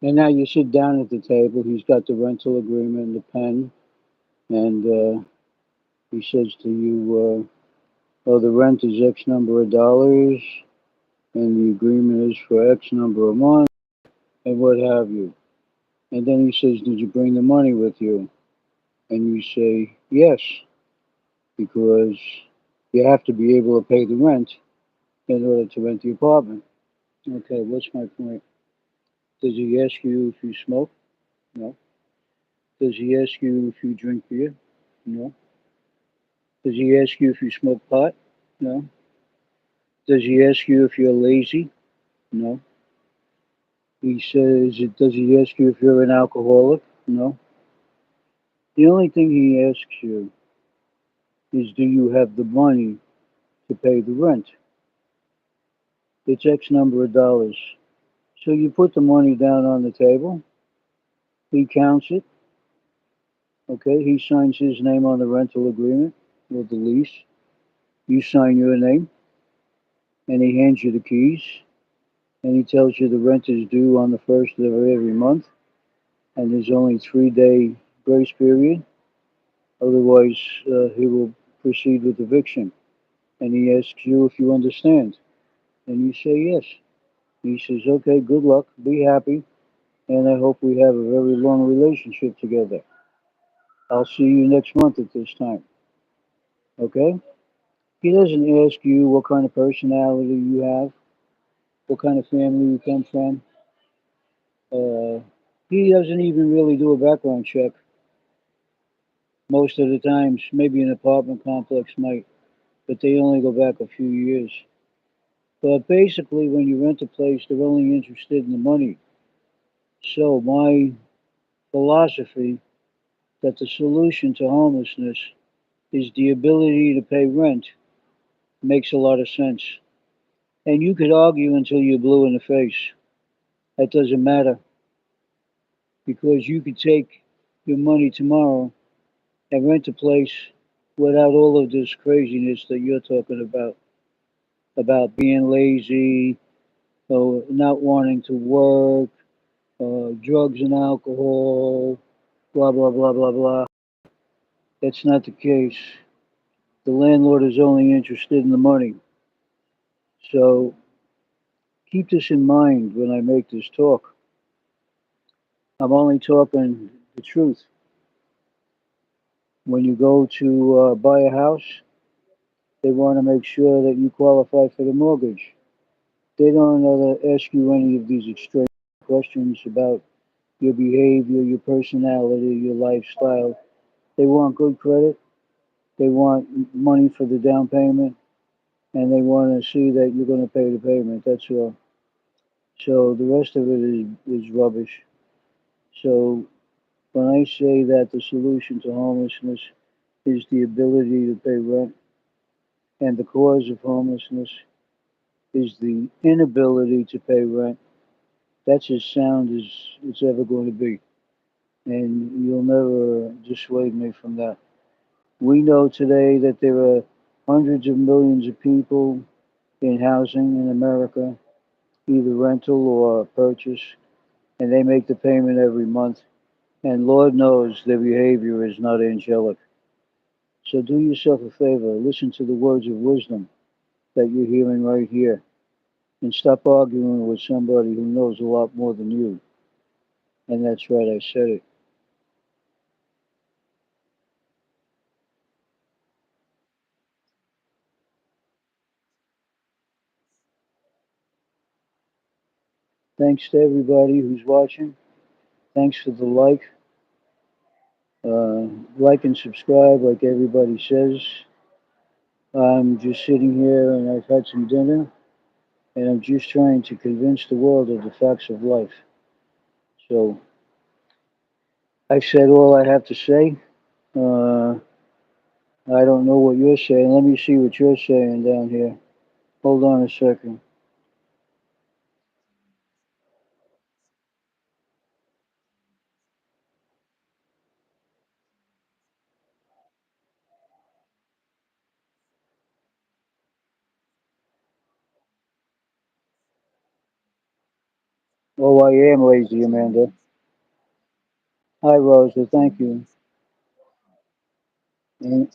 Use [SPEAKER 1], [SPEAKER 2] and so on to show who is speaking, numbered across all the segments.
[SPEAKER 1] And now you sit down at the table. He's got the rental agreement and the pen, and he says to you, "Oh, the rent is X number of dollars, and the agreement is for X number of months, and what have you." And then he says, "Did you bring the money with you?" And you say, "Yes," because you have to be able to pay the rent in order to rent the apartment. Okay, what's my point? Does he ask you if you smoke? No. Does he ask you if you drink beer? No. Does he ask you if you smoke pot? No. Does he ask you if you're lazy? No. He says, does he ask you if you're an alcoholic? No. The only thing he asks you is, do you have the money to pay the rent? It's X number of dollars. So you put the money down on the table. He counts it. Okay. He signs his name on the rental agreement or the lease. You sign your name, and he hands you the keys, and he tells you the rent is due on the first of every month, and there's only 3 day grace period. Otherwise, he will proceed with eviction. And he asks you if you understand, and you say yes. He says, "Okay, good luck, be happy, and I hope we have a very long relationship together. I'll see you next month at this time." Okay? He doesn't ask you what kind of personality you have, what kind of family you come from. Uh, he doesn't even really do a background check. Most of the times, maybe an apartment complex might, but they only go back a few years. But basically, when you rent a place, they're only interested in the money. So my philosophy that the solution to homelessness is the ability to pay rent makes a lot of sense. And you could argue until you're blue in the face. That doesn't matter because you could take your money tomorrow and rent a place without all of this craziness that you're talking about being lazy, or not wanting to work, drugs and alcohol, blah, blah, blah, blah, blah. That's not the case. The landlord is only interested in the money. So keep this in mind when I make this talk. I'm only talking the truth. When you go to buy a house, they want to make sure that you qualify for the mortgage. They don't ask you any of these extreme questions about your behavior, your personality, your lifestyle. They want good credit. They want money for the down payment, and they want to see that you're going to pay the payment. That's all. So the rest of it is rubbish. So when I say that the solution to homelessness is the ability to pay rent, and the cause of homelessness is the inability to pay rent, that's as sound as it's ever going to be. And you'll never dissuade me from that. We know today that there are hundreds of millions of people in housing in America, either rental or purchase, and they make the payment every month. And Lord knows their behavior is not angelic. So do yourself a favor, listen to the words of wisdom that you're hearing right here, and stop arguing with somebody who knows a lot more than you. And that's right, I said it. Thanks to everybody who's watching. Thanks for the uh, like and subscribe, like everybody says. I'm just sitting here and I've had some dinner, and I'm just trying to convince the world of the facts of life. So I said all I have to say. Uh, I don't know what you're saying. Let me see what you're saying down here. Hold on a second. Oh, I am lazy, Amanda. Hi, Rosa. Thank you. And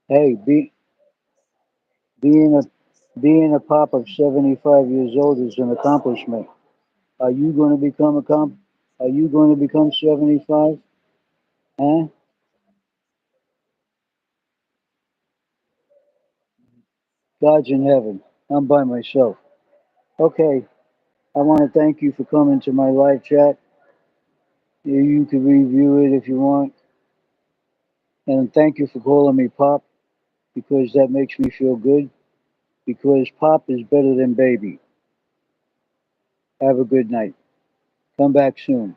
[SPEAKER 1] hey, being a being a pop of 75 years old is an accomplishment. Are you going to become Are you going to become 75? Huh? God's in heaven. I'm by myself. Okay. I want to thank you for coming to my live chat. You can review it if you want. And thank you for calling me Pop because that makes me feel good. Because Pop is better than baby. Have a good night. Come back soon.